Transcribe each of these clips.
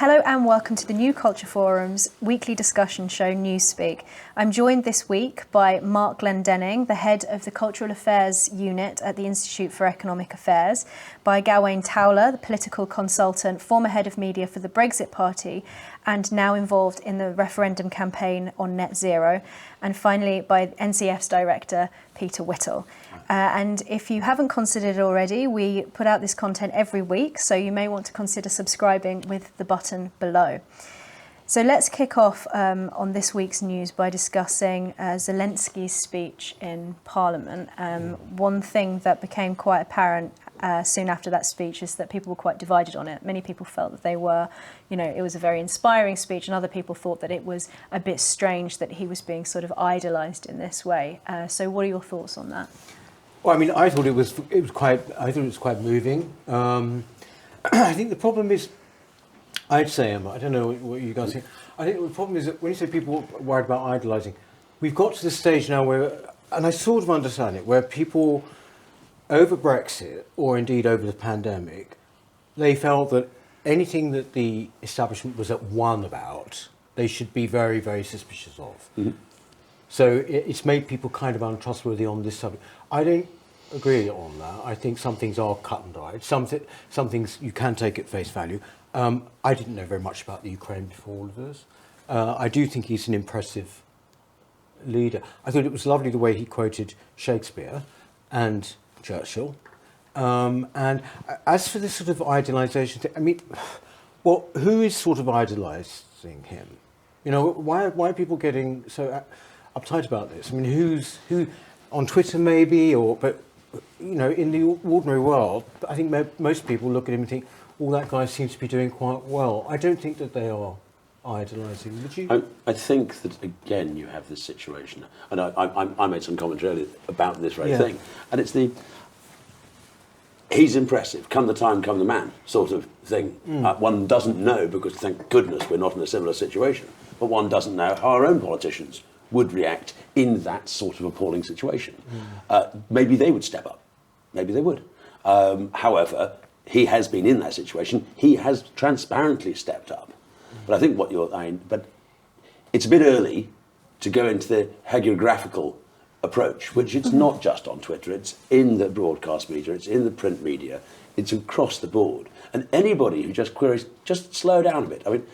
Hello and welcome to the New Culture Forum's weekly discussion show, Newspeak. I'm joined this week by Marc Glendening, the head of the Cultural Affairs Unit at the Institute for Economic Affairs, by Gawain Towler, the political consultant, former head of media for the Brexit Party, and now involved in the referendum campaign on net zero, and finally by NCF's director, Peter Whittle. And if you haven't considered it already, we put out this content every week, so you may want to consider subscribing with the button below. So let's kick off on this week's news by discussing Zelensky's speech in Parliament. One thing that became quite apparent soon after that speech is that people were quite divided on it. Many people felt that it was a very inspiring speech, and other people thought that it was a bit strange that he was being sort of idolised in this way. So what are your thoughts on that? Well, I mean, I thought it was quite moving. I think the problem is, I'd say, Emma, I don't know what you guys think. I think the problem is that when you say people are worried about idolising, we've got to the stage now where, and I sort of understand it, where people over Brexit, or indeed over the pandemic, they felt that anything that the establishment was at one about, they should be very, very suspicious of. Mm-hmm. So it's made people kind of untrustworthy on this subject. I don't agree on that. I think some things are cut and dried. Some things you can take at face value. I didn't know very much about the Ukraine before all of this. I do think he's an impressive leader. I thought it was lovely the way he quoted Shakespeare and Churchill. And as for this sort of idolisation thing, I mean, well, who is sort of idolising him? You know, why are people getting so uptight about this? I mean, who on Twitter maybe, but you know, in the ordinary world, I think most people look at him and think, "Oh, that guy seems to be doing quite well." I don't think that they are idolising. Would you? I think that again you have this situation, and I made some commentary earlier about this very thing, and it's he's impressive. Come the time, come the man, sort of thing. One doesn't know, because thank goodness we're not in a similar situation. But one doesn't know how our own politicians would react in that sort of appalling situation. Maybe they would step up. Maybe they would. However, he has been in that situation. He has transparently stepped up. But I think but it's a bit early to go into the hagiographical approach, which it's not just on Twitter. It's in the broadcast media. It's in the print media. It's across the board. And anybody who just queries, just slow down a bit. I mean,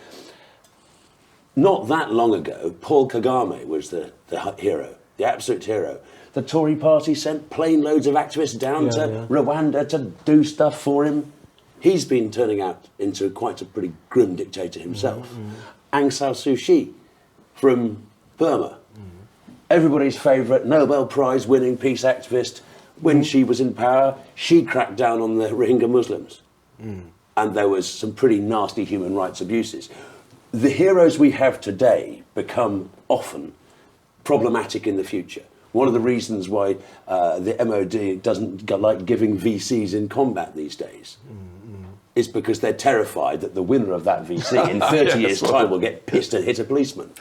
not that long ago, Paul Kagame was the hero, the absolute hero. The Tory party sent plane loads of activists down to Rwanda to do stuff for him. He's been turning out into quite a pretty grim dictator himself. Aung San Suu Kyi from Burma, everybody's favourite Nobel Prize winning peace activist. When she was in power, she cracked down on the Rohingya Muslims. And there was some pretty nasty human rights abuses. The heroes we have today become often problematic in the future. One of the reasons why the MOD doesn't like giving VCs in combat these days is because they're terrified that the winner of that VC in 30 years' time will get pissed and hit a policeman.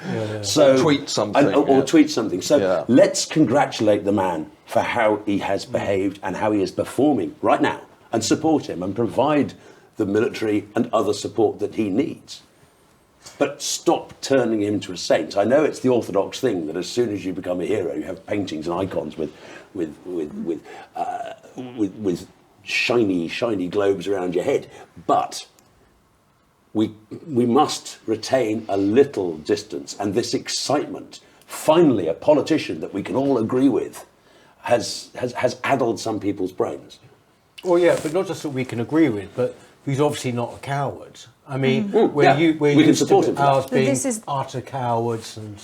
So tweet something. Or tweet something. So let's congratulate the man for how he has behaved and how he is performing right now, and support him and provide the military and other support that he needs. But stop turning him into a saint. I know it's the orthodox thing that as soon as you become a hero, you have paintings and icons with shiny globes around your head. But we must retain a little distance, and this excitement. Finally, a politician that we can all agree with has addled some people's brains. Well, yeah, but not just that we can agree with, but who's obviously not a coward. I mean, we can support him. Ours being utter cowards and,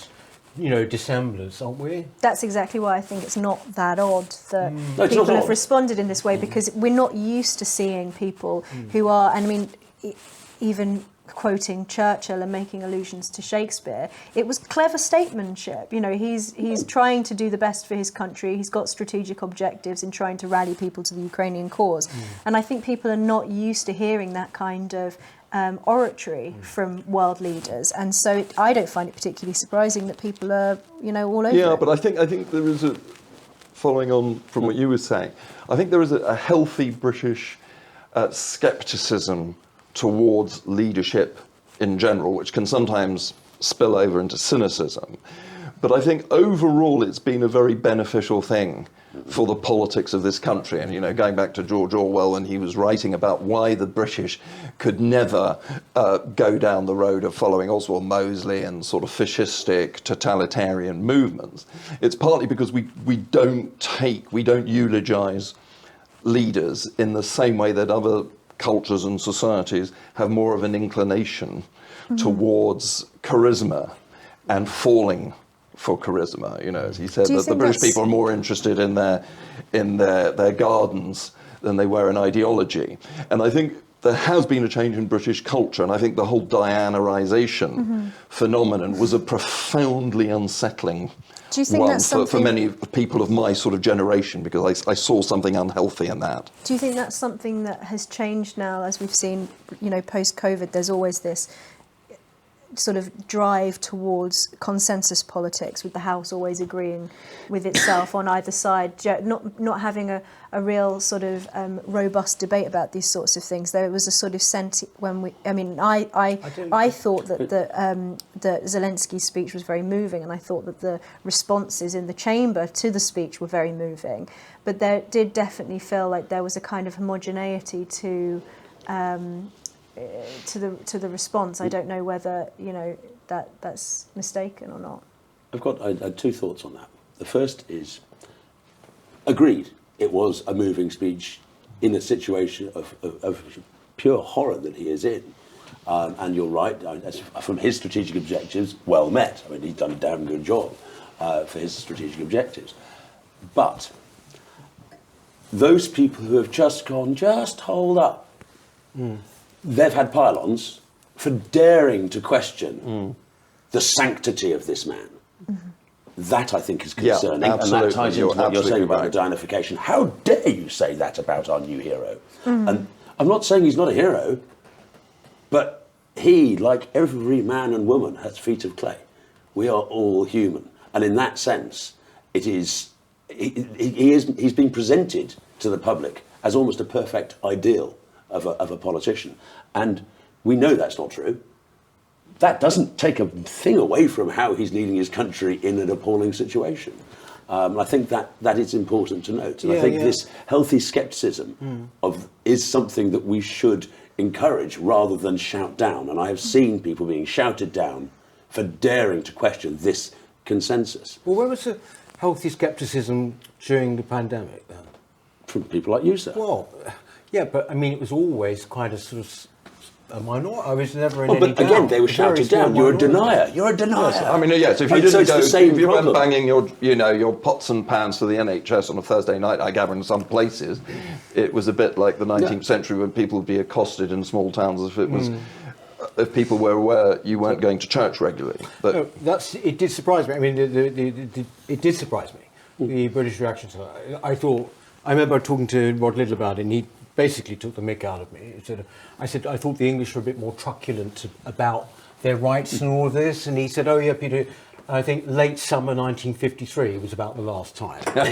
dissemblers, aren't we? That's exactly why I think it's not that odd that people have responded in this way, because we're not used to seeing people who are, and I mean, even quoting Churchill and making allusions to Shakespeare, it was clever statesmanship. He's trying to do the best for his country. He's got strategic objectives in trying to rally people to the Ukrainian cause. And I think people are not used to hearing that kind of oratory from world leaders, and so I don't find it particularly surprising that people are, all over it. Yeah, but I think there is following on from what you were saying, I think there is a healthy British scepticism towards leadership in general, which can sometimes spill over into cynicism. But I think overall it's been a very beneficial thing for the politics of this country. And, going back to George Orwell, when he was writing about why the British could never go down the road of following Oswald Mosley and sort of fascistic totalitarian movements, it's partly because we don't eulogize leaders in the same way that other cultures and societies have more of an inclination towards charisma and falling for charisma. As he said, that the British people are more interested in their gardens than they were in ideology. And I think there has been a change in British culture, and I think the whole Dianarisation phenomenon was a profoundly unsettling Do you think one that's something for many people of my sort of generation, because I saw something unhealthy in that. Do you think that's something that has changed now, as we've seen, post-COVID? There's always this sort of drive towards consensus politics, with the House always agreeing with itself on either side, not having a real sort of robust debate about these sorts of things. There was a sort of sense when I thought that that Zelensky's speech was very moving, and I thought that the responses in the chamber to the speech were very moving, but there did definitely feel like there was a kind of homogeneity to the response. I don't know whether that's mistaken or not. I had two thoughts on that. The first is, agreed, it was a moving speech in a situation of pure horror that he is in. And you're right, from his strategic objectives, well met. I mean, he's done a damn good job for his strategic objectives. But those people who have just gone, just hold up, they've had pylons for daring to question the sanctity of this man. That, I think, is concerning, and that ties into what you're saying about the Dianification. How dare you say that about our new hero? And I'm not saying he's not a hero, but he, like every man and woman, has feet of clay. We are all human, and in that sense, he's been presented to the public as almost a perfect ideal of a politician, and we know that's not true. That doesn't take a thing away from how he's leading his country in an appalling situation. I think that is important to note. And I think this healthy scepticism is something that we should encourage rather than shout down. And I have seen people being shouted down for daring to question this consensus. Well, where was the healthy scepticism during the pandemic then? From people like you, sir. Well, yeah, but I mean, it was always quite a sort of a minority. I was never in any but again, they were shouted down. You're a denier. You're a denier. Yes, I mean, yes. If you didn't go, if you weren't banging your pots and pans for the NHS on a Thursday night, I gather in some places, it was a bit like the 19th century when people would be accosted in small towns if it was. If people were aware you weren't going to church regularly. But no, it did surprise me. I mean, it did surprise me, the British reaction to that. I remember talking to Rod Liddell about it, and he basically took the mick out of me. I said, I thought the English were a bit more truculent about their rights and all of this, and he said, oh yeah, Peter, I think late summer 1953 was about the last time. So,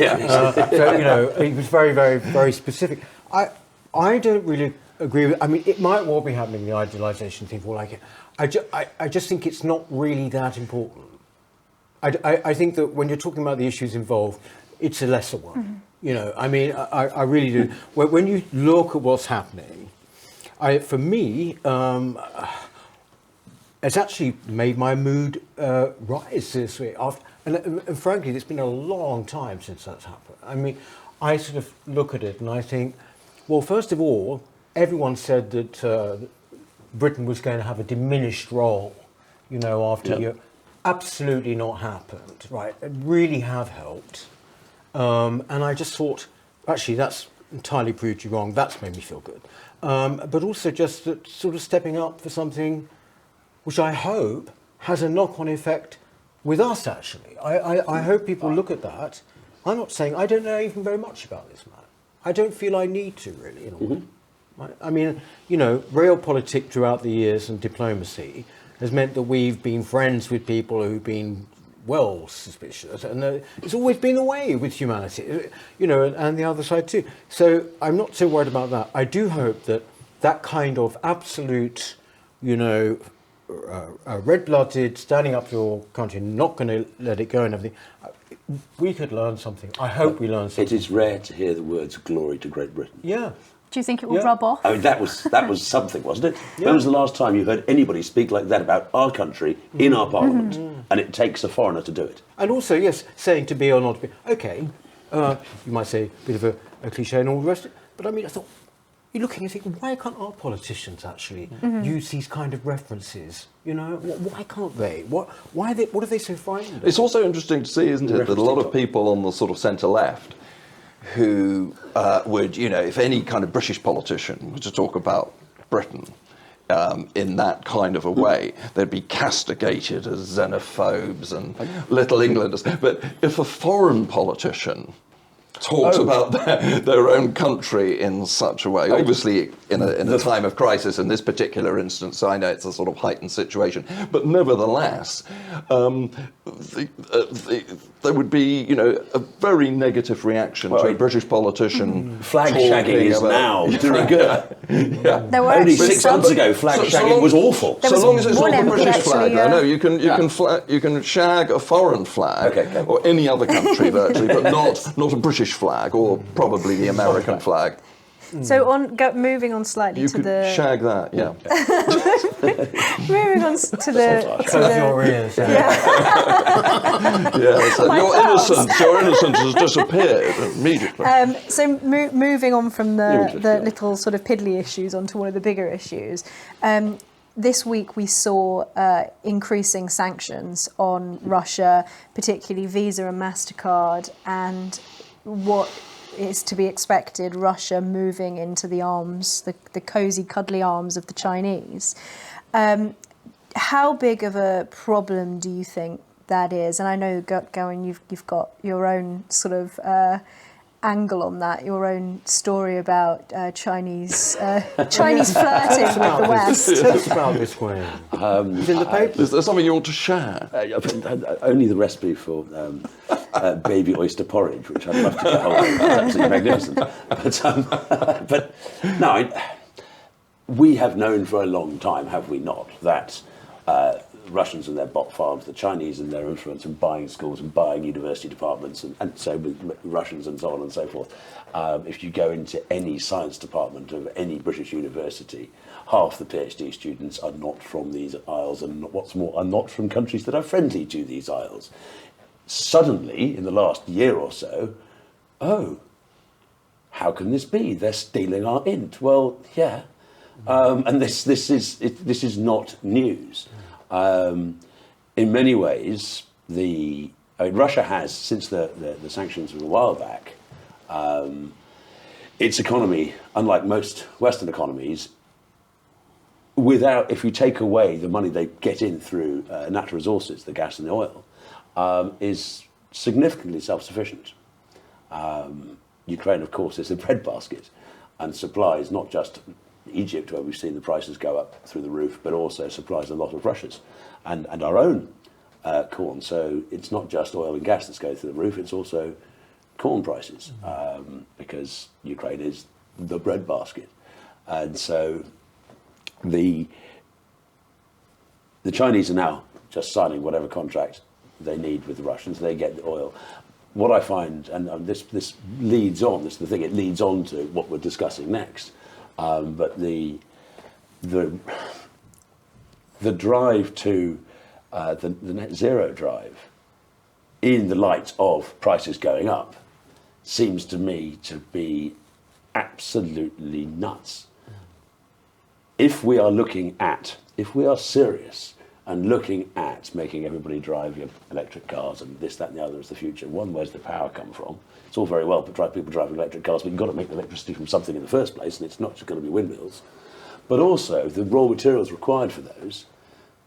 he was very, very, very specific. I don't really agree with. I mean, it might well be happening, the idealisation thing, for like it. I just think it's not really that important. I think that when you're talking about the issues involved, it's a lesser one. I mean, I really do. When you look at what's happening, for me, it's actually made my mood rise this week. And frankly, it's been a long time since that's happened. I mean, I sort of look at it and I think, well, first of all, everyone said that Britain was going to have a diminished role, after you. Absolutely not happened, right? It really have helped. And I just thought, actually, that's entirely proved you wrong. That's made me feel good. But also just that sort of stepping up for something which I hope has a knock-on effect with us, actually. I hope people look at that. I'm not saying I don't know even very much about this man. I don't feel I need to, really, in a way. Right? I mean, realpolitik throughout the years and diplomacy has meant that we've been friends with people who've been well suspicious, and it's always been the way with humanity, and the other side too. So I'm not so worried about that. I do hope that kind of absolute, red-blooded, standing up for your country, not going to let it go and everything. We could learn something. I hope we learn something. It is rare to hear the words "glory to Great Britain." Yeah. Do you think it will rub off? I mean, that was something, wasn't it? When was the last time you heard anybody speak like that about our country in our parliament? And it takes a foreigner to do it. And also, yes, saying to be or not to be. Okay, you might say a bit of a cliche and all the rest of it. But I mean, I thought, you're looking and thinking, why can't our politicians actually use these kind of references? You know, why can't they? What are they so frightened of? It's also interesting to see, isn't it, that a lot of people on the sort of centre-left who would, you know, if any kind of British politician were to talk about Britain in that kind of a way, they'd be castigated as xenophobes and Little Englanders. But if a foreign politician talks about their own country in such a way, obviously in a time of crisis, in this particular instance, I know it's a sort of heightened situation, but nevertheless, there would be, you know, a very negative reaction to a British politician. Flag shagging is now de rigueur. There were Only actually 6 months ago, flag shagging was awful. There So was long as it's one not the MP British flag, actually, though. No, you can shag a foreign flag or any other country virtually, but not a British flag or probably the American flag. So moving on slightly You to could the shag that, yeah. moving on to the Close your ears. Yeah, so your innocence has disappeared immediately. So moving on from the little sort of piddly issues onto one of the bigger issues. This week we saw increasing sanctions on Russia, particularly Visa and MasterCard, and what is to be expected, Russia moving into the arms, the cosy, cuddly arms of the Chinese. How big of a problem do you think that is? And I know, Gawain, you've got your own sort of angle on that, your own story about Chinese flirting with the West. Tell us about this one. It's in the paper. Is there something you want to share? Only the recipe for baby oyster porridge, which I'd love to get hold of. That's absolutely magnificent. But no, we have known for a long time, have we not, that Russians and their bot farms, the Chinese and their influence in buying schools and buying university departments, and so with Russians and so on and so forth. If you go into any science department of any British university, half the PhD students are not from these isles, and what's more, are not from countries that are friendly to these isles. Suddenly, in the last year or so, how can this be? They're stealing our int. Well, yeah, and this is not news. In many ways, Russia has, since the sanctions of a while back, its economy, unlike most Western economies, if you take away the money they get in through natural resources, the gas and the oil, is significantly self-sufficient. Ukraine, of course, is a breadbasket and supplies not just Egypt, where we've seen the prices go up through the roof, but also supplies a lot of Russia's and our own corn. So it's not just oil and gas that's going through the roof, it's also corn prices, because Ukraine is the breadbasket. And so the Chinese are now just signing whatever contract they need with the Russians. They get the oil. What I find, and this leads on, this is the thing, it leads on to what we're discussing next. But the drive to the net zero drive, in the light of prices going up, seems to me to be absolutely nuts. If we are serious and looking at making everybody drive electric cars and this, that and the other is the future, one, where's the power come from? It's all very well to try people driving electric cars, but you've got to make the electricity from something in the first place, and it's not just going to be windmills. But also, the raw materials required for those,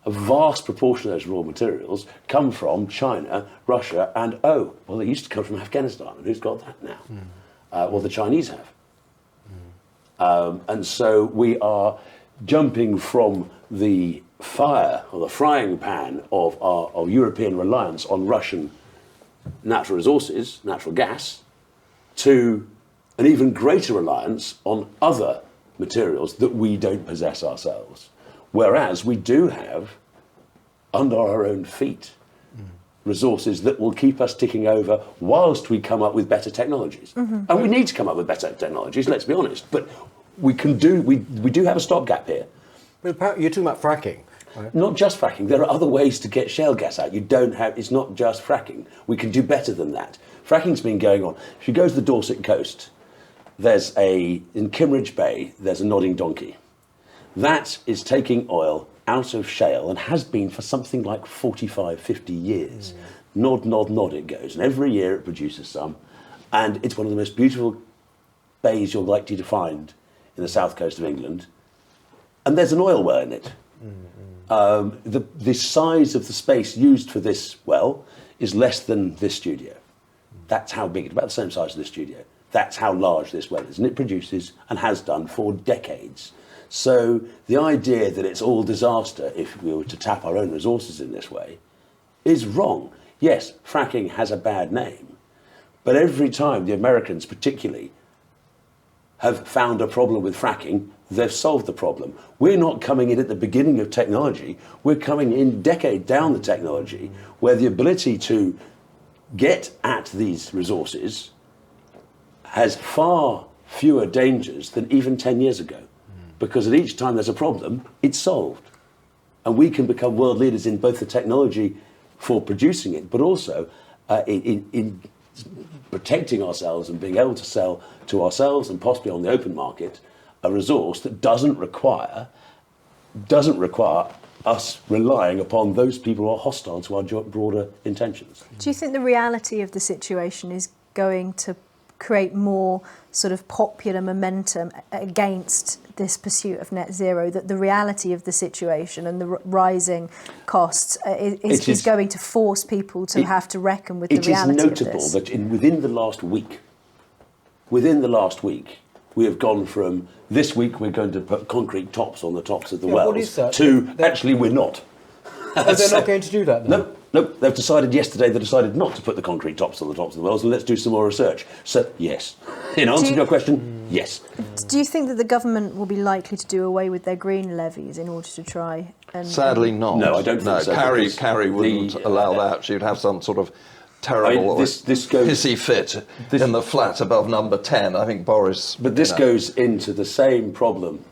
a vast proportion of those raw materials come from China, Russia, and they used to come from Afghanistan, and who's got that now? Well, the Chinese have. And so we are jumping from the fire, or the frying pan of European reliance on Russian natural resources, natural gas, to an even greater reliance on other materials that we don't possess ourselves. Whereas we do have, under our own feet, resources that will keep us ticking over whilst we come up with better technologies. And we need to come up with better technologies, let's be honest. But we do have a stopgap here. But you're talking about fracking, right? Not just fracking. There are other ways to get shale gas out. It's not just fracking. We can do better than that. Fracking's been going on. If you go to the Dorset coast, in Kimmeridge Bay, there's a nodding donkey. That is taking oil out of shale and has been for something like 45, 50 years. Nod, nod, nod it goes. And every year it produces some. And it's one of the most beautiful bays you're likely to find in the south coast of England. And there's an oil well in it. The size of the space used for this well is less than this studio. That's how big, it's about the same size as this studio. That's how large this well is. And it produces, and has done for decades. So the idea that it's all disaster if we were to tap our own resources in this way is wrong. Yes, fracking has a bad name. But every time the Americans particularly have found a problem with fracking, they've solved the problem. We're not coming in at the beginning of technology. We're coming in decade down the technology where the ability to get at these resources has far fewer dangers than even 10 years ago. Because at each time there's a problem, it's solved. And we can become world leaders in both the technology for producing it, but also in protecting ourselves and being able to sell to ourselves and possibly on the open market a resource that doesn't require us relying upon those people who are hostile to our broader intentions. Do you think the reality of the situation is going to create more sort of popular momentum against this pursuit of net zero, that the reality of the situation and the rising costs is going to force people to have to reckon with the reality of this? It is notable that within the last week, we have gone from this week we're going to put concrete tops on the tops of the wells what is that? to actually we're not. Oh, they're not going to do that now? No, they've decided yesterday, they decided not to put the concrete tops on the tops of the wells, and let's do some more research. So, yes. In answer to your question, yes. Do you think that the government will be likely to do away with their green levies in order to try and... Sadly not. No, I don't think so. Carrie wouldn't allow that. She'd have some sort of terrible hissy fit in the flat above number 10. I think Boris... But this goes into the same problem,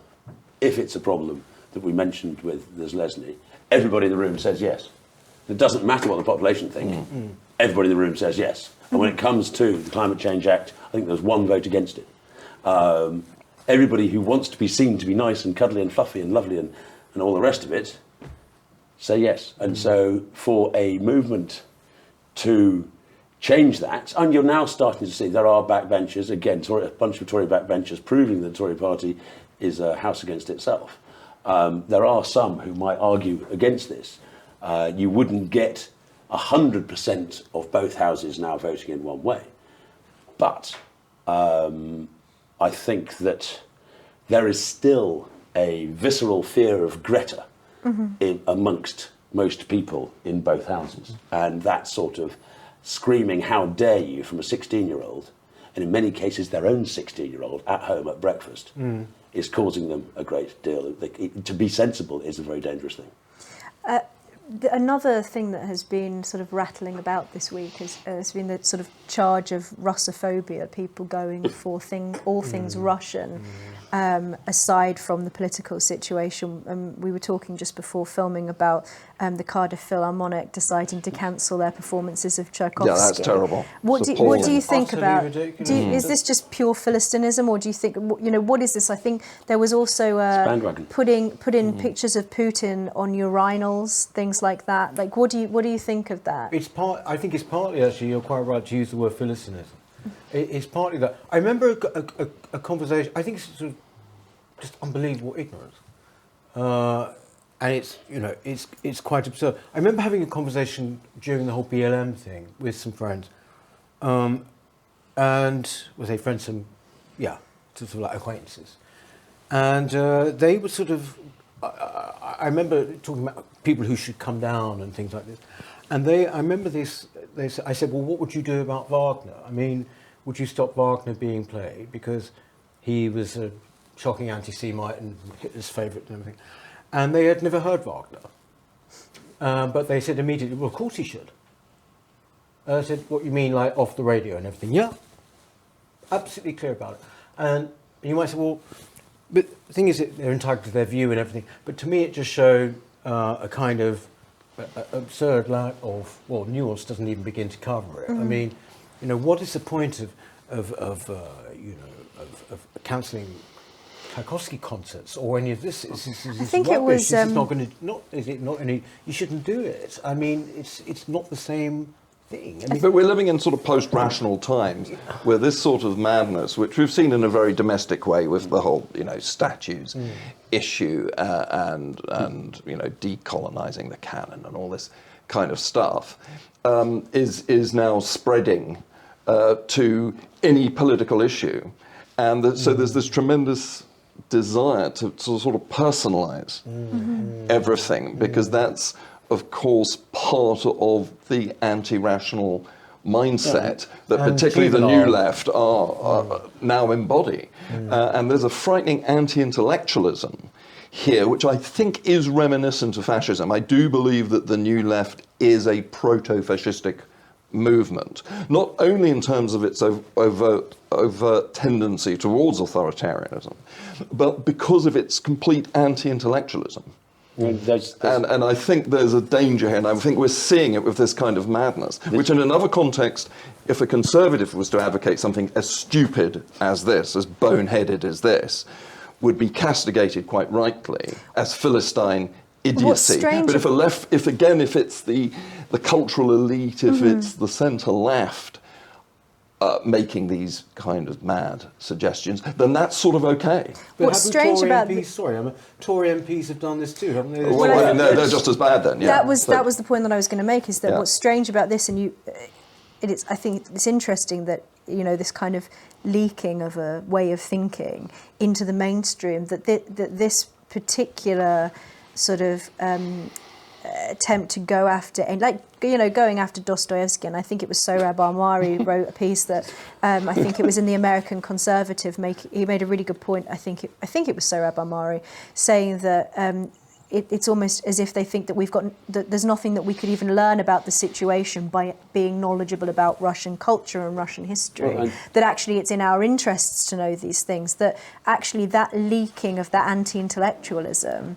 if it's a problem, that we mentioned with Zelensky. Everybody in the room says yes. It doesn't matter what the population think. Everybody in the room says yes. And when it comes to the Climate Change Act, I think there's one vote against it. Everybody who wants to be seen to be nice and cuddly and fluffy and lovely and all the rest of it, say yes. And so for a movement to change that, and you're now starting to see there are backbenchers, again, a bunch of Tory backbenchers proving the Tory party is a house against itself. There are some who might argue against this. You wouldn't get 100% of both houses now voting in one way. But I think that there is still a visceral fear of Greta amongst most people in both houses. And that sort of screaming, how dare you, from a 16-year-old, and in many cases their own 16-year-old at home at breakfast, is causing them a great deal. To be sensible is a very dangerous thing. Another thing that has been sort of rattling about this week has been the sort of charge of Russophobia, people going for all things Russian, aside from the political situation. We were talking just before filming about the Cardiff Philharmonic deciding to cancel their performances of Tchaikovsky. Yeah, that's terrible. What do you think Utterly about? ridiculous. Is this just pure Philistinism, or do you think what is this? I think there was also put in pictures of Putin on urinals, things like that. Like, what do you think of that? I think it's partly, actually, you're quite right to use the word Philistinism. It's partly that. I remember a conversation, I think it's sort of just unbelievable ignorance. And it's quite absurd. I remember having a conversation during the whole BLM thing with some friends. And with a friend, sort of like acquaintances. And they were sort of, I remember talking about people who should come down and things like this. And I remember this, I said, well, what would you do about Wagner? I mean, would you stop Wagner being played? Because he was a shocking anti-Semite and Hitler's favourite and everything. and they had never heard Wagner. But they said immediately, well, of course he should. I said, what you mean, like off the radio and everything? Yeah, absolutely clear about it. And you might say, well, but the thing is that they're entitled to their view and everything. But to me, it just showed a kind of absurd lack of, well, nuance doesn't even begin to cover it. I mean, you know, what is the point of cancelling Tchaikovsky concerts or any of this? This I think rubbish. it was. This is not going to. Is it not any? You shouldn't do it. I mean, it's not the same thing. I mean, but we're living in sort of post-rational times where this sort of madness, which we've seen in a very domestic way with the whole, you know, statues issue and you know, decolonising the canon and all this kind of stuff, is now spreading to any political issue, and so there's this tremendous desire to sort of personalise everything, because that's, of course, part of the anti-rational mindset that And particularly the juvenile. new left are now embody. And there's a frightening anti-intellectualism here, which I think is reminiscent of fascism. I do believe that the new left is a proto-fascistic movement, not only in terms of its overt tendency towards authoritarianism, but because of its complete anti-intellectualism. And I think there's a danger here, and I think we're seeing it with this kind of madness, which in another context, if a conservative was to advocate something as stupid as this, as boneheaded as this, would be castigated quite rightly as Philistine idiocy. But if it's the cultural elite, if it's the centre left making these kind of mad suggestions, then that's sort of okay. but What's strange Tory about MPs, Tory MPs have done this too, haven't they? Well, I mean, they're just as bad then. Yeah. That was the point that I was going to make. Is that what's strange about this, and I think it's interesting that, you know, this kind of leaking of a way of thinking into the mainstream, that this particular sort of attempt to go after, and like, you know, going after Dostoevsky, and I think it was Sohrab Ahmari wrote a piece that I think it was in the American Conservative. He made a really good point. I think it was Sohrab Ahmari saying that it's almost as if they think that that there's nothing that we could even learn about the situation by being knowledgeable about Russian culture and Russian history. Well, that actually it's in our interests to know these things. That actually that leaking of that anti-intellectualism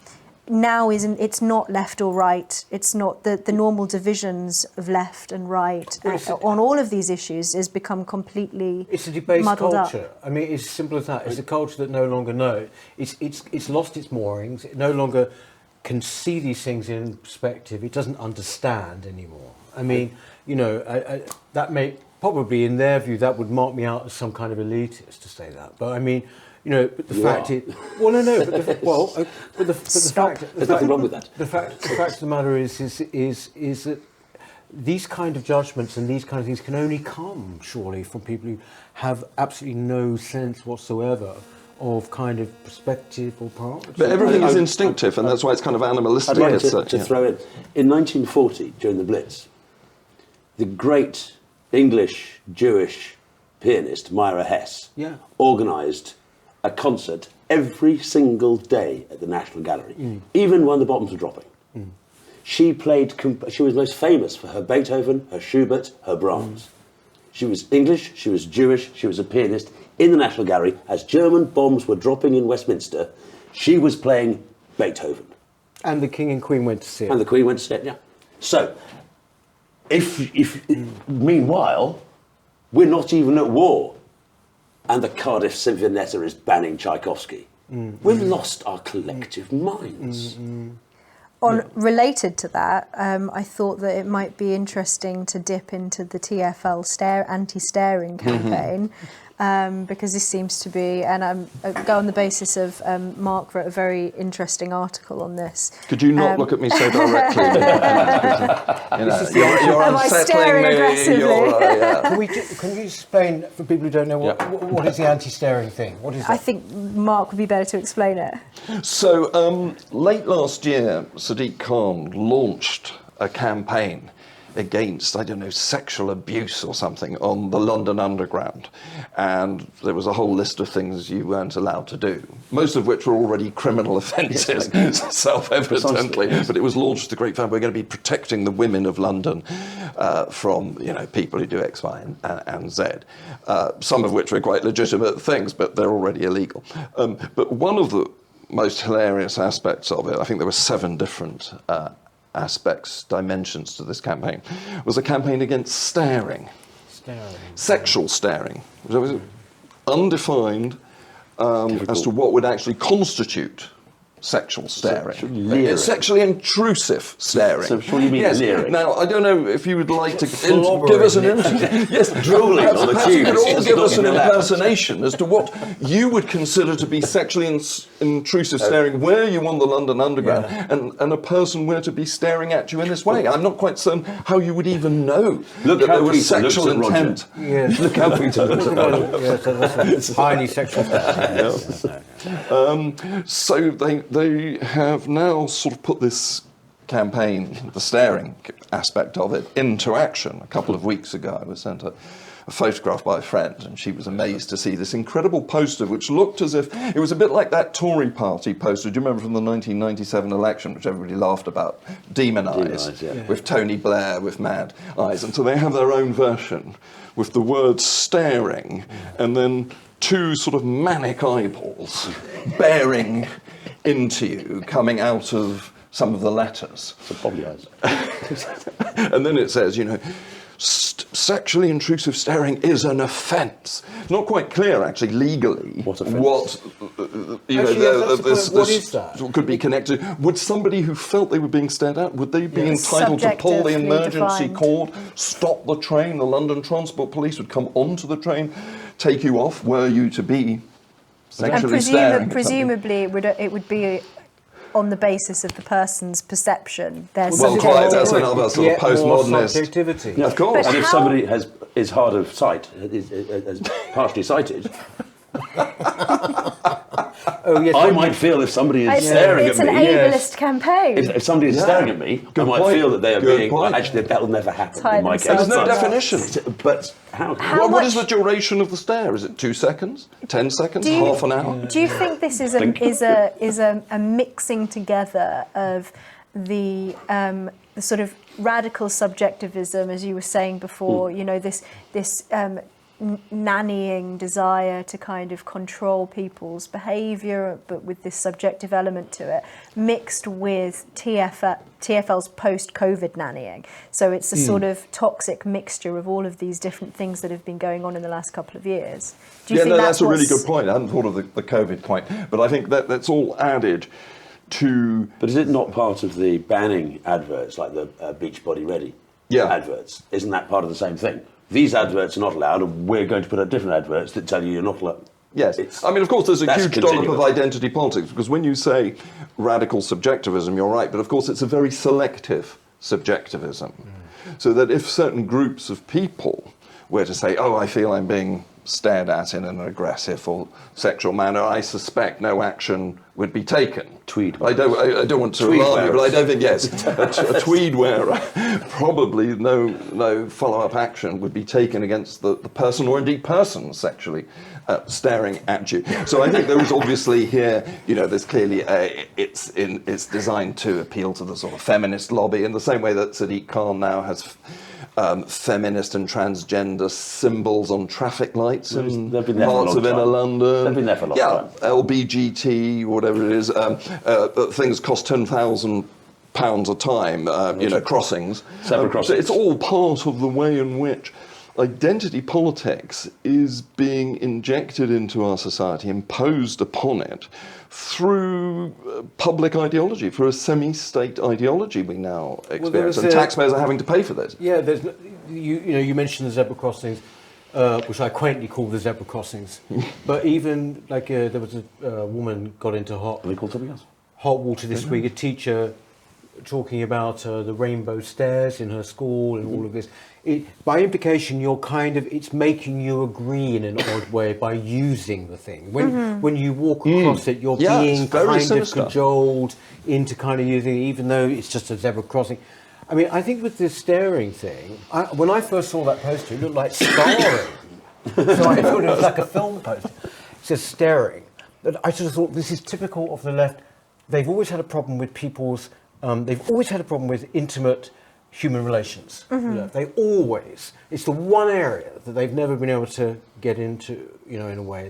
now it's not left or right. It's not the normal divisions of left and right on all of these issues has become completely It's a debased muddled culture. up. I mean, it's as simple as that. It's a culture that no longer knows. It's lost its moorings. It no longer can see these things in perspective. It doesn't understand anymore. I mean, you know, that may probably, in their view, that would mark me out as some kind of elitist to say that. But I mean, you know, but the fact is, well, no, but the fact, there's nothing wrong with that. The fact of the matter is that these kind of judgments and these kind of things can only come, surely, from people who have absolutely no sense whatsoever of kind of perspective or priority. But everything is instinctive, and that's why it's kind of animalistic. I'd like to throw in 1940, during the Blitz, the great English Jewish pianist Myra Hess organised a concert every single day at the National Gallery, even when the bottoms were dropping. She was most famous for her Beethoven, her Schubert, her Brahms. She was English, she was Jewish, she was a pianist in the National Gallery. As German bombs were dropping in Westminster, she was playing Beethoven. And the King and Queen went to see it. And the Queen went to see it, yeah. So, if meanwhile, we're not even at war, and the Cardiff Sinfonetta is banning Tchaikovsky, we've lost our collective minds. Related to that, I thought that it might be interesting to dip into the TfL anti-staring campaign, because this seems to be, and I go on the basis of Marc wrote a very interesting article on this. Could you not look at me so directly? You're Am I unsettling staring me. aggressively? Can you explain, for people who don't know, what is the anti-staring thing? What is that? I think Marc would be better to explain it. So, late last year, Sadiq Khan launched a campaign against, I don't know, sexual abuse or something on the London Underground. And there was a whole list of things you weren't allowed to do, most of which were already criminal offences, self-evidently. But it was launched as the great fan, we're going to be protecting the women of London from, people who do X, Y, and Z. Some of which were quite legitimate things, but they're already illegal. But one of the most hilarious aspects of it, I think there were 7 different aspects, dimensions to this campaign, was a campaign against staring. Sexual staring. It was undefined as to what would actually constitute sexual staring. Sexually intrusive staring. So what do you mean leering? Now, I don't know if you would like to give us an yes, drooling on the perhaps you tube. could all give us an impersonation as to what you would consider to be sexually intrusive staring, where you on the London Underground, and a person were to be staring at you in this way. I'm not quite certain how you would even know that there was sexual intent. Yes. Look how Peter looks at Roger. Yes, that's highly sexual stuff. So they have now sort of put this campaign, the staring aspect of it, into action. A couple of weeks ago, I was sent a photograph by a friend, and she was amazed to see this incredible poster, which looked as if it was a bit like that Tory party poster. Do you remember from the 1997 election, which everybody laughed about? Demonize, with Tony Blair with mad eyes. And so they have their own version with the word staring, and then 2 sort of manic eyeballs bearing into you, coming out of some of the letters. So probably eyes. And then it says, sexually intrusive staring is an offence. It's not quite clear, actually, legally, what offence? What is that? Could be connected. Would somebody who felt they were being stared at, would they be entitled to pull the emergency cord, stop the train? The London Transport Police would come onto the train, take you off, were you to be sexually staring? Presumably, it would be on the basis of the person's perception. That's another sort of postmodernist subjectivity. Yeah, of course. But and if somebody is hard of sight, is partially sighted, I might feel if somebody is staring at me. It's an ableist campaign. If somebody is staring at me, I might feel that they are being. Well, actually, that will never happen in my case. There's no definition. But how what is the duration of the stare? Is it 2 seconds, 10 seconds, half an hour? Do you think this is a mixing together of the sort of radical subjectivism, as you were saying before? This nannying desire to kind of control people's behaviour, but with this subjective element to it, mixed with TfL's post-COVID nannying. So it's a sort of toxic mixture of all of these different things that have been going on in the last couple of years. Do you think that's a really good point. I hadn't thought of the COVID point, but I think that's all added to... But is it not part of the banning adverts, like the Beach Body Ready adverts? Isn't that part of the same thing? These adverts are not allowed, and we're going to put out different adverts that tell you you're not allowed. Yes. I mean, of course, there's a huge dollop of identity politics, because when you say radical subjectivism, you're right, but of course it's a very selective subjectivism. So that if certain groups of people were to say, I feel I'm being stared at in an aggressive or sexual manner, I suspect no action would be taken. Tweed. I don't want to alarm you, but I don't think, a tweed wearer, probably no follow-up action would be taken against the person, or indeed persons sexually staring at you. So I think there was obviously here, there's clearly it's designed to appeal to the sort of feminist lobby in the same way that Sadiq Khan now has feminist and transgender symbols on traffic lights in parts of inner London. They've been there for a long time. LBGT, whatever it is. Things cost £10,000 a time, crossings. Separate crossings. So it's all part of the way in which identity politics is being injected into our society, imposed upon it through public ideology, through a semi-state ideology we now experience, and taxpayers are having to pay for this. Yeah, you mentioned the zebra crossings, which I quaintly call the zebra crossings. But even there was a woman got into hot water this week. A teacher talking about the rainbow stairs in her school and all of this. By implication, it's making you agree in an odd way by using the thing. When you walk across it, you're being kind of cajoled into kind of using it, even though it's just a zebra crossing. I mean, I think with the staring thing, when I first saw that poster, it looked like starring. So I thought it was like a film poster. It says staring. But I sort of thought this is typical of the left. They've always had a problem with people's. They've always had a problem with intimate human relations. They always. It's the one area that they've never been able to get into. In a way,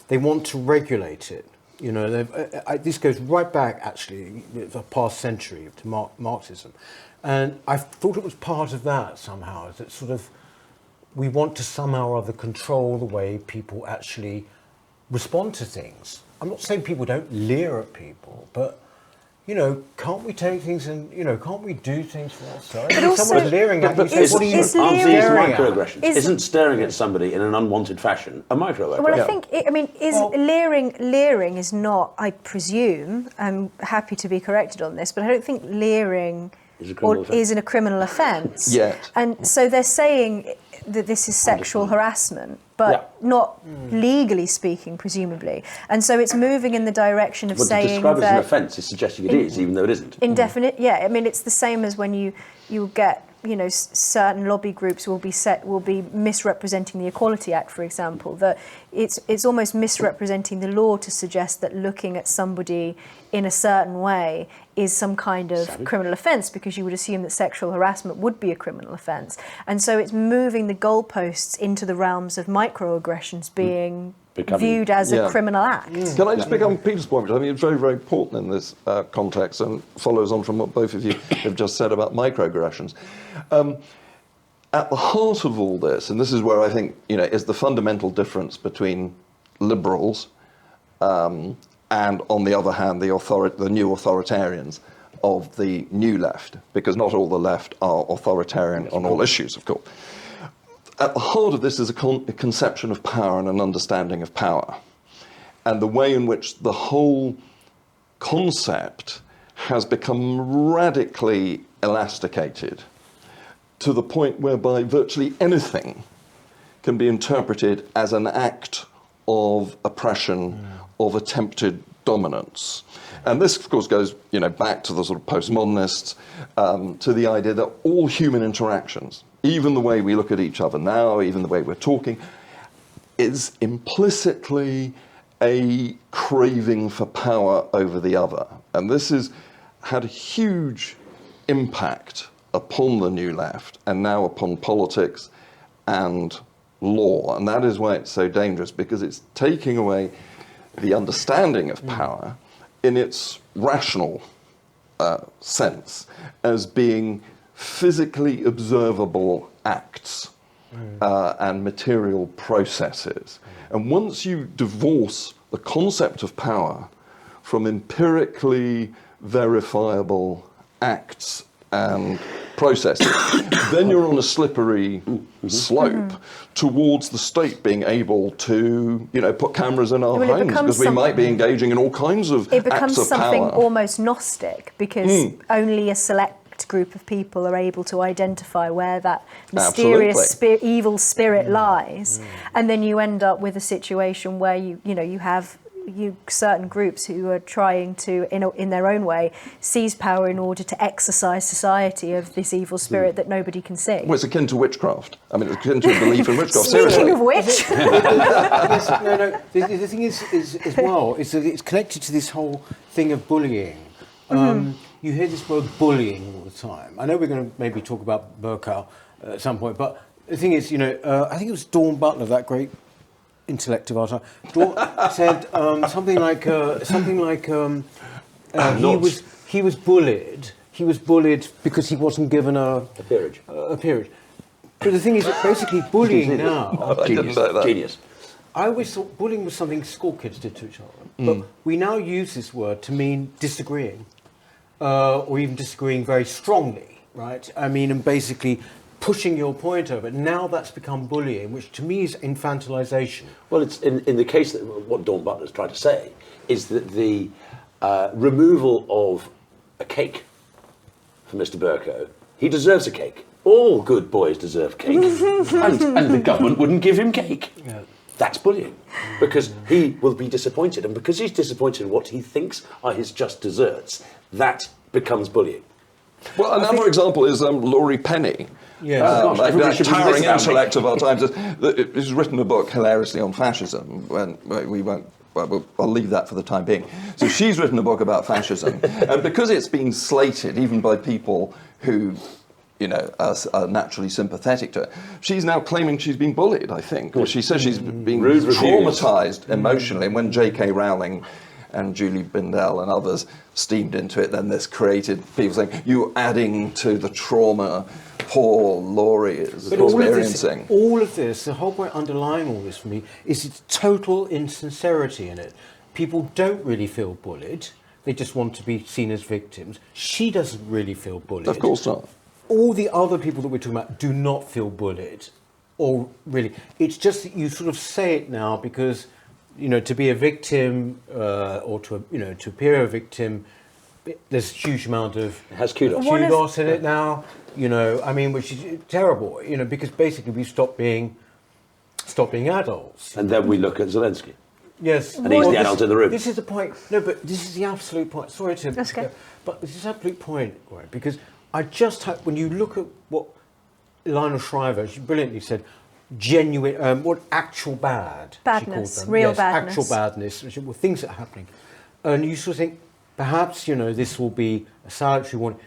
they want to regulate it. This goes right back actually the past century to Marxism, and I thought it was part of that somehow. That sort of we want to somehow or other control the way people actually respond to things. I'm not saying people don't leer at people, but can't we take things and can't we do things for ourselves? But also, someone's leering at you, is- say, what are you is Aren't these leering microaggressions? Isn't staring at somebody in an unwanted fashion a microaggression? Well, I think, leering is not, I presume, I'm happy to be corrected on this, but I don't think leering is a criminal offence. Yet. And so they're saying that this is sexual harassment, but not legally speaking, presumably. And so it's moving in the direction of saying to describe that... it as an offence is suggesting it is, even though it isn't. Indefinite, yeah. I mean, it's the same as when you get, certain lobby groups will be misrepresenting the Equality Act, for example. That it's almost misrepresenting the law to suggest that looking at somebody in a certain way is some kind of criminal offence, because you would assume that sexual harassment would be a criminal offence. And so it's moving the goalposts into the realms of microaggressions being viewed as a criminal act. Can I just pick up on Peter's point, which I think is very, very important in this context and follows on from what both of you have just said about microaggressions. At the heart of all this, and this is where I think is the fundamental difference between liberals and, on the other hand, the new authoritarians of the new left, because not all the left are authoritarian on all issues, of course. At the heart of this is a conception of power and an understanding of power, and the way in which the whole concept has become radically elasticated to the point whereby virtually anything can be interpreted as an act of oppression, of attempted dominance. And this, of course, goes back to the sort of postmodernists, to the idea that all human interactions, even the way we look at each other now, even the way we're talking, is implicitly a craving for power over the other. And this has had a huge impact upon the new left and now upon politics and law. And that is why it's so dangerous, because it's taking away the understanding of power in its rational sense as being physically observable acts and material processes. And once you divorce the concept of power from empirically verifiable acts and processes, then you're on a slippery slope towards the state being able to, put cameras in our homes, because we might be engaging in all kinds of acts of power. It becomes something almost Gnostic, because only a select group of people are able to identify where that mysterious evil spirit lies, and then you end up with a situation where you have certain groups who are trying to, in their own way, seize power in order to exercise society of this evil spirit that nobody can see. Well, it's akin to witchcraft. I mean, it's akin to a belief in witchcraft. Speaking of which, The thing is as well, is that it's connected to this whole thing of bullying. You hear this word bullying all the time. I know we're going to maybe talk about Burkow at some point, but the thing is, I think it was Dawn Butler, that great intellect of our time, said something like he was bullied. He was bullied because he wasn't given a peerage. But the thing is that basically bullying now... Genius. I always thought bullying was something school kids did to each other. But we now use this word to mean disagreeing, or even disagreeing very strongly, right? I mean, and basically pushing your point over. Now that's become bullying, which to me is infantilization. Well, it's in the case that what Dawn Butler's trying to say is that the removal of a cake for Mr. Burkow, he deserves a cake. All good boys deserve cake, and the government wouldn't give him cake. Yeah. That's bullying, because he will be disappointed, and because he's disappointed in what he thinks are his just desserts, that becomes bullying. Well, another example is Laurie Penny. Yes. Gosh, Like everybody that should be towering listening. intellect of our times. He's written a book hilariously on fascism. When we won't. Well, I'll leave that for the time being. So she's written a book about fascism, and because it's been slated even by people who, you know, are naturally sympathetic to her, she's now claiming she's been bullied. I think, or she says she's been Rude reviews. traumatised emotionally. And when J.K. Rowling and Julie Bindel and others steamed into it, then this created people saying, "You adding to the trauma poor Laurie is experiencing." All of this, the whole point underlying all this for me is its total insincerity in it. People don't really feel bullied. They just want to be seen as victims. She doesn't really feel bullied. Of course not. All the other people that we're talking about do not feel bullied. Or really, it's just that you sort of say it now because, you know, to be a victim or to, you know, to appear a victim, there's a huge amount of It has kudos. kudos in it now, you know, I mean, which is terrible, you know, because basically we stop being adults. And then we look at Zelensky. Yes. And he's the adult in the room. This is the point. No, but this is the absolute point. Sorry to... That's okay. But this is the absolute point, right? Because I just have... When you look at what Lionel Shriver, she brilliantly said, genuine... what actual bad, Badness, she called them. real yes, badness. actual badness, which were things that are happening. And you sort of think, perhaps, you know, this will be a salutary warning,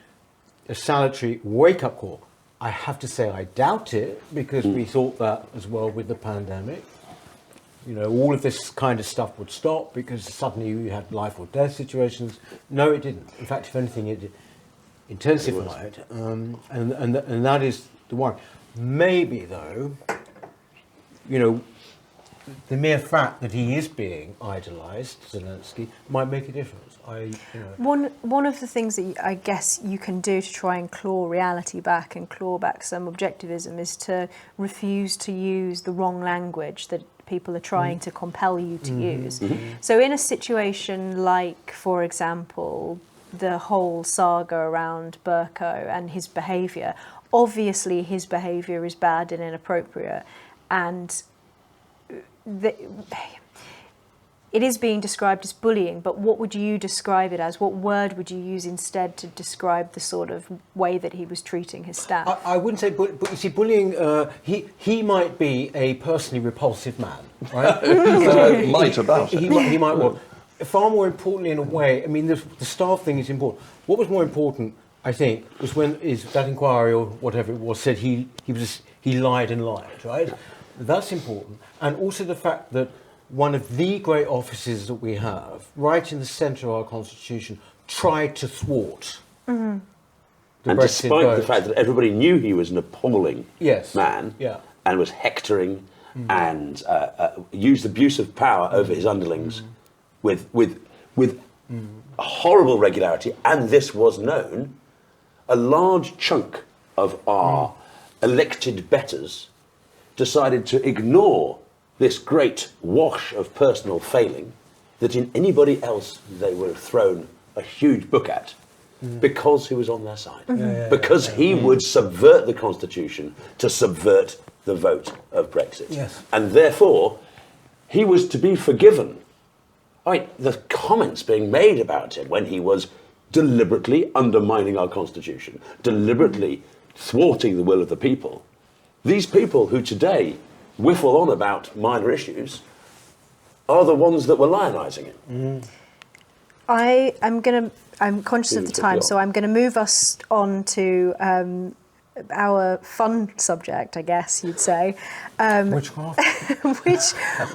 a salutary wake-up call. I have to say I doubt it, because we thought that as well with the pandemic. You know, all of this kind of stuff would stop because suddenly you had life or death situations. No, it didn't. In fact, if anything, it intensified. And that is the worry. Maybe, though, you know, the mere fact that he is being idolised, Zelensky, might make a difference. One of the things that I guess you can do to try and claw reality back and claw back some objectivism is to refuse to use the wrong language that people are trying to compel you to use. So in a situation like, for example, the whole saga around Burko and his behaviour, obviously his behaviour is bad and inappropriate, and it is being described as bullying, but what would you describe it as? What word would you use instead to describe the sort of way that he was treating his staff? I wouldn't say, but you see, bullying. He might be a personally repulsive man, right? Might about it. He might. Well, far more importantly, in a way, I mean, the staff thing is important. What was more important, I think, was when that inquiry or whatever it was said he lied and lied, right? That's important, and also the fact that one of the great offices that we have, right in the centre of our constitution, tried to thwart the And Brexit despite vote. the fact that everybody knew he was an appalling Yes. man Yeah. and was hectoring and used abuse of power over his underlings with horrible regularity, and this was known, a large chunk of our elected betters decided to ignore this great wash of personal failing that in anybody else they would have thrown a huge book at because he was on their side. Because he would subvert the constitution to subvert the vote of Brexit. Yes. And therefore, he was to be forgiven. I mean, the comments being made about him when he was deliberately undermining our constitution, deliberately thwarting the will of the people. These people who today whiffle on about minor issues are the ones that were lionizing it. I'm conscious of the time, so I'm going to move us on to our fun subject, I guess you'd say. Witchcraft.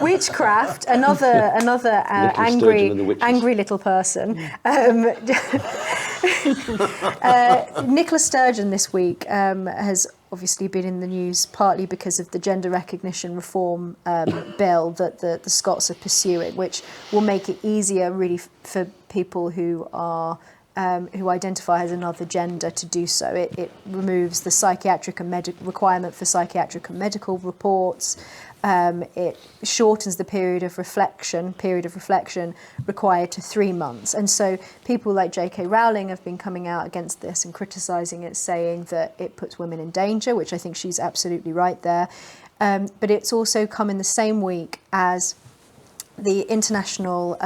Witchcraft. Another Nicola Sturgeon and the witches. angry little person. Nicola Sturgeon this week has obviously been in the news partly because of the gender recognition reform bill that the Scots are pursuing, which will make it easier really for people who are who identify as another gender to do so. It removes the psychiatric and requirement for psychiatric and medical reports. It shortens the period of reflection required to 3 months. And so people like J.K. Rowling have been coming out against this and criticising it, saying that it puts women in danger, which I think she's absolutely right there. But it's also come in the same week as the International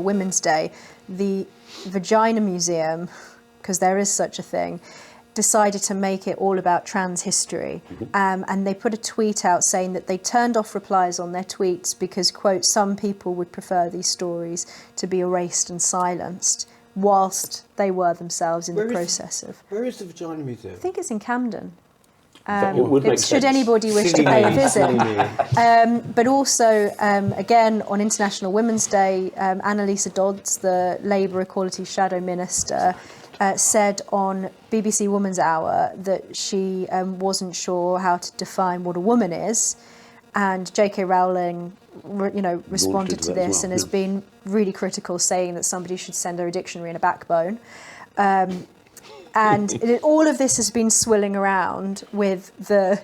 Women's Day. The Vagina Museum, because there is such a thing, decided to make it all about trans history. And they put a tweet out saying that they turned off replies on their tweets because, quote, some people would prefer these stories to be erased and silenced, whilst they were themselves in the process of... Where is the Vagina Museum? I think it's in Camden. It would make Should sense. anybody wish to pay a visit. But also, again, on International Women's Day, Annalisa Dodds, the Labour Equality Shadow Minister, said on BBC Woman's Hour that she wasn't sure how to define what a woman is. And J.K. Rowling, responded to this and has been really critical, saying that somebody should send her a dictionary and a backbone. And all of this has been swilling around with the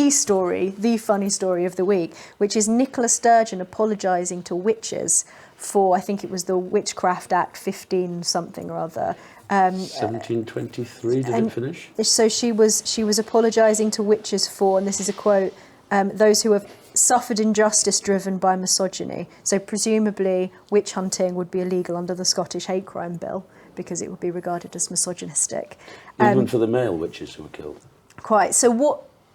story, the funny story of the week, which is Nicola Sturgeon apologising to witches for, I think it was the Witchcraft Act 15 something or other. 1723, did it finish? So she was apologising to witches for, and this is a quote, those who have suffered injustice driven by misogyny. So presumably witch hunting would be illegal under the Scottish Hate Crime Bill, because it would be regarded as misogynistic. Even for the male witches who were killed. Quite. So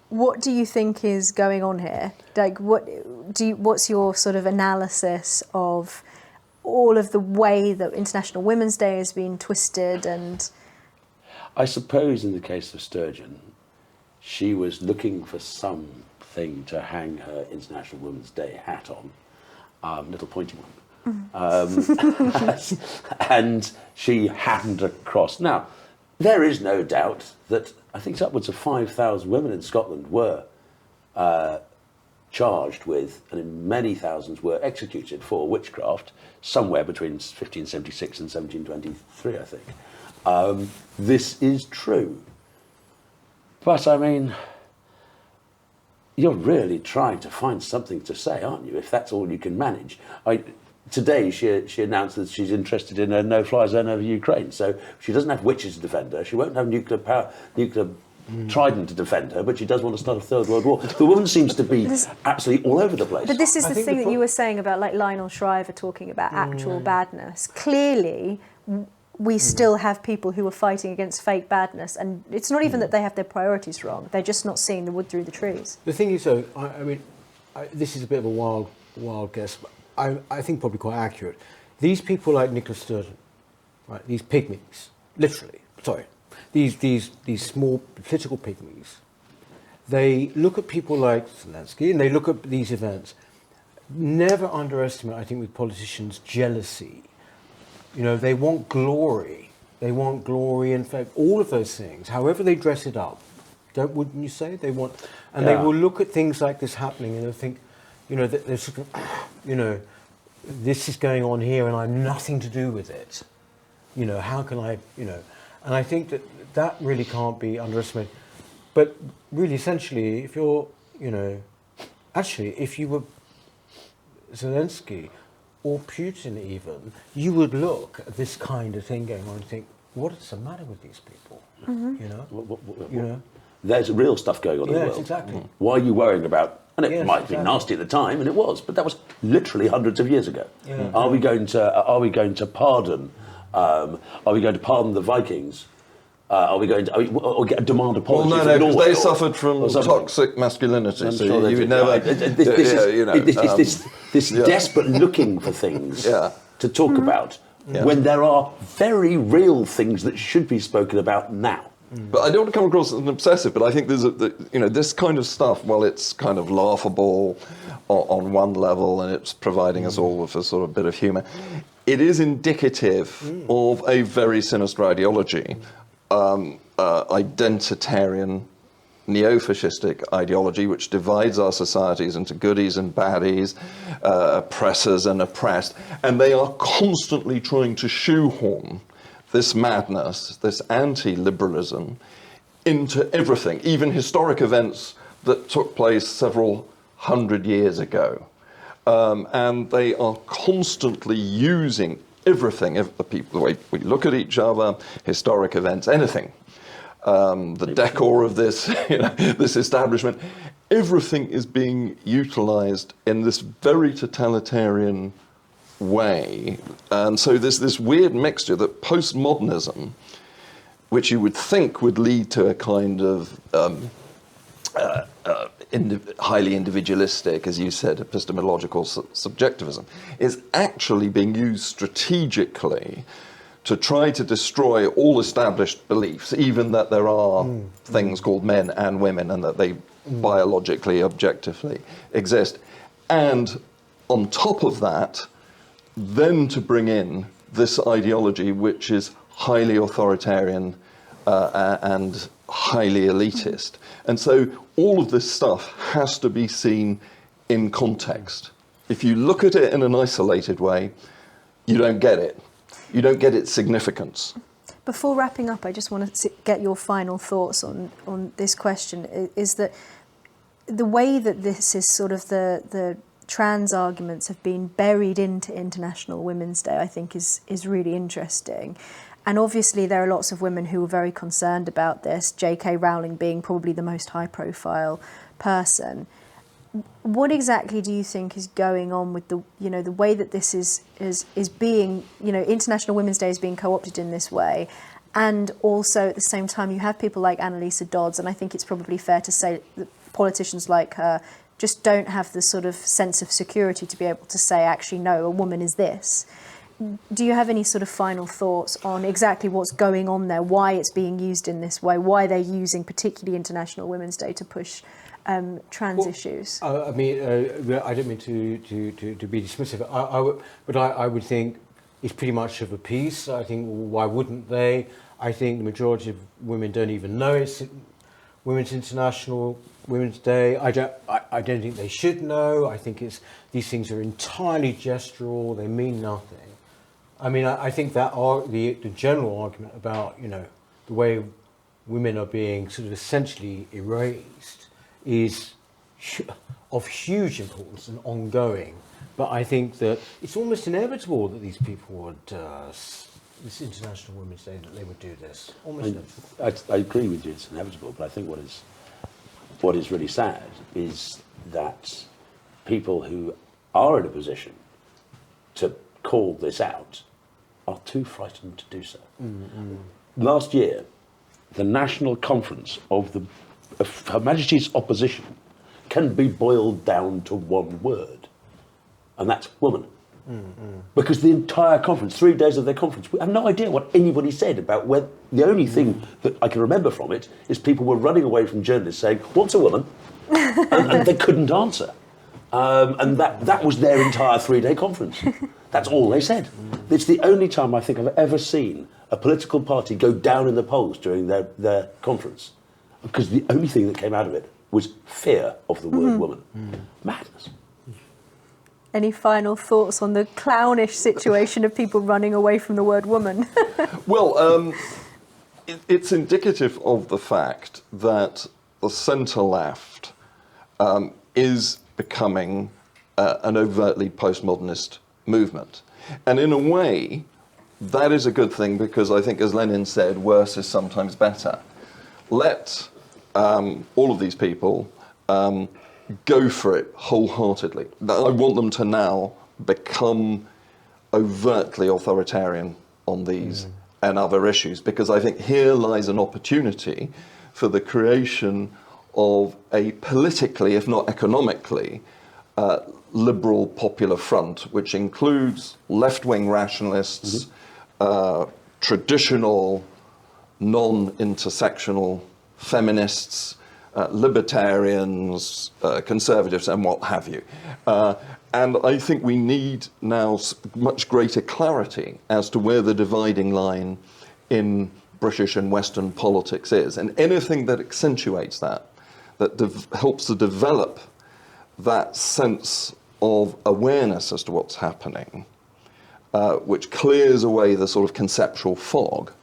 what do you think is going on here? Like, what's your sort of analysis of all of the way that International Women's Day has been twisted? And I suppose in the case of Sturgeon, she was looking for something to hang her International Women's Day hat on, little pointy one. And she happened across. Now, there is no doubt that I think it's upwards of 5,000 women in Scotland were charged with, and many thousands were executed for witchcraft, somewhere between 1576 and 1723, I think. This is true. But, I mean, you're really trying to find something to say, aren't you, if that's all you can manage? Today, she announced that she's interested in a no-fly zone over Ukraine. So she doesn't have witches to defend her. She won't have nuclear trident to defend her, but she does want to start a third world war. The woman seems to be absolutely all over the place. But this is the thing that you were saying about, like, Lionel Shriver talking about actual badness. Clearly, we still have people who are fighting against fake badness, and it's not even that they have their priorities wrong. They're just not seeing the wood through the trees. The thing is, though, I mean, this is a bit of a wild guess, but I think probably quite accurate. These people like Nicola Sturgeon, right? These pygmies, literally. Sorry, these small political pygmies. They look at people like Zelensky, and they look at these events. Never underestimate, I think, with politicians, jealousy. They want glory. They want glory, in fact, all of those things. However they dress it up, wouldn't you say they want? And they will look at things like this happening, and they'll think, they're sort of, this is going on here and I have nothing to do with it. How can I, and I think that really can't be underestimated. But really, essentially, if you're, if you were Zelensky or Putin even, you would look at this kind of thing going on and think, what is the matter with these people? There's real stuff going on in the world. Yes, exactly. Why are you worrying about? And it might have been nasty at the time, and it was, but that was literally hundreds of years ago. Yeah. Are we going to pardon? Are we going to pardon the Vikings? Are we going to or demand apology? Well, no, because they suffered from toxic masculinity. So you would never. This desperate looking for things to talk about when there are very real things that should be spoken about now. But I don't want to come across as an obsessive, but I think there's this kind of stuff, while it's kind of laughable on one level and it's providing us all with a sort of bit of humour, it is indicative of a very sinister ideology, identitarian, neo-fascistic ideology, which divides our societies into goodies and baddies, oppressors and oppressed, and they are constantly trying to shoehorn this madness, this anti-liberalism, into everything, even historic events that took place several hundred years ago. And they are constantly using everything, the way we look at each other, historic events, anything. The decor of this, this establishment, everything is being utilized in this very totalitarian way. And so there's this weird mixture that postmodernism which you would think would lead to a kind of highly individualistic, as you said, epistemological subjectivism, is actually being used strategically to try to destroy all established beliefs, even that there are things called men and women and that they biologically, objectively exist. And on top of that, then to bring in this ideology which is highly authoritarian and highly elitist. And so all of this stuff has to be seen in context. If you look at it in an isolated way, you don't get it. You don't get its significance. Before wrapping up, I just wanted to get your final thoughts on this question, is that the way that this is sort of the trans arguments have been buried into International Women's Day, I think is really interesting. And obviously there are lots of women who are very concerned about this, J.K. Rowling being probably the most high-profile person. What exactly do you think is going on with the way that this is being, International Women's Day is being co-opted in this way, and also at the same time you have people like Annalisa Dodds, and I think it's probably fair to say that politicians like her just don't have the sort of sense of security to be able to say, actually, no, a woman is this. Do you have any sort of final thoughts on exactly what's going on there, why it's being used in this way, why they're using particularly International Women's Day to push trans issues? I don't mean to be dismissive, I would think it's pretty much of a piece. I think, well, why wouldn't they? I think the majority of women don't even know it's Women's International Women's Day. I don't think they should know. I think these things are entirely gestural. They mean nothing. I mean, I think that the general argument about the way women are being sort of essentially erased is of huge importance and ongoing. But I think that it's almost inevitable that these people would, this International Women's Day, that they would do this. Almost I agree with you, it's inevitable, but I think what is really sad is that people who are in a position to call this out are too frightened to do so. Last year, the national conference of Her Majesty's opposition can be boiled down to one word, and that's woman. Because the entire conference, 3 days of their conference, we have no idea what anybody said about where. The only thing that I can remember from it is people were running away from journalists saying, "What's a woman?" and they couldn't answer. And that was their entire 3-day conference. That's all they said. It's the only time I think I've ever seen a political party go down in the polls during their conference, because the only thing that came out of it was fear of the word woman. Madness. Any final thoughts on the clownish situation of people running away from the word woman? Well, it's indicative of the fact that the centre-left is becoming an overtly postmodernist movement. And in a way, that is a good thing, because I think, as Lenin said, worse is sometimes better. Let all of these people go for it wholeheartedly. I want them to now become overtly authoritarian on these and other issues, because I think here lies an opportunity for the creation of a politically, if not economically, liberal popular front, which includes left-wing rationalists, traditional, non-intersectional feminists, libertarians, conservatives, and what have you. And I think we need now much greater clarity as to where the dividing line in British and Western politics is. And anything that accentuates that helps to develop that sense of awareness as to what's happening, which clears away the sort of conceptual fog,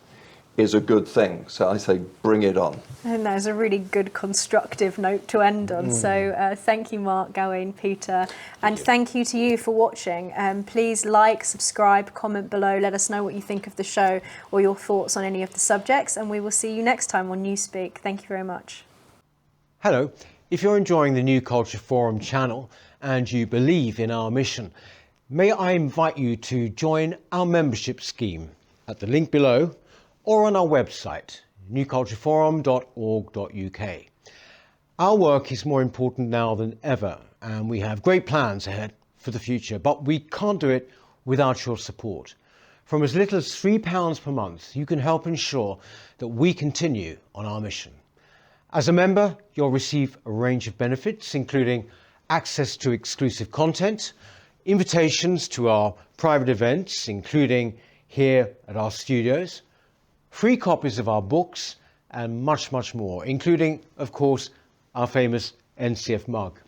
is a good thing. So I say, bring it on. And that is a really good constructive note to end on. So thank you, Marc, Gawain, Peter, and thank you to you for watching. Please like, subscribe, comment below, let us know what you think of the show or your thoughts on any of the subjects, and we will see you next time on Newspeak. Thank you very much. Hello. If you're enjoying the New Culture Forum channel and you believe in our mission, may I invite you to join our membership scheme at the link below, or on our website, newcultureforum.org.uk. Our work is more important now than ever, and we have great plans ahead for the future, but we can't do it without your support. From as little as £3 per month, you can help ensure that we continue on our mission. As a member, you'll receive a range of benefits, including access to exclusive content, invitations to our private events, including here at our studios, free copies of our books, and much, much more, including, of course, our famous NCF mug.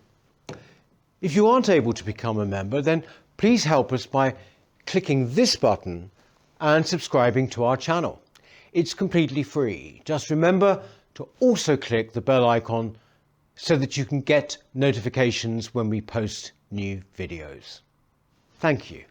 If you aren't able to become a member, then please help us by clicking this button and subscribing to our channel. It's completely free. Just remember to also click the bell icon so that you can get notifications when we post new videos. Thank you.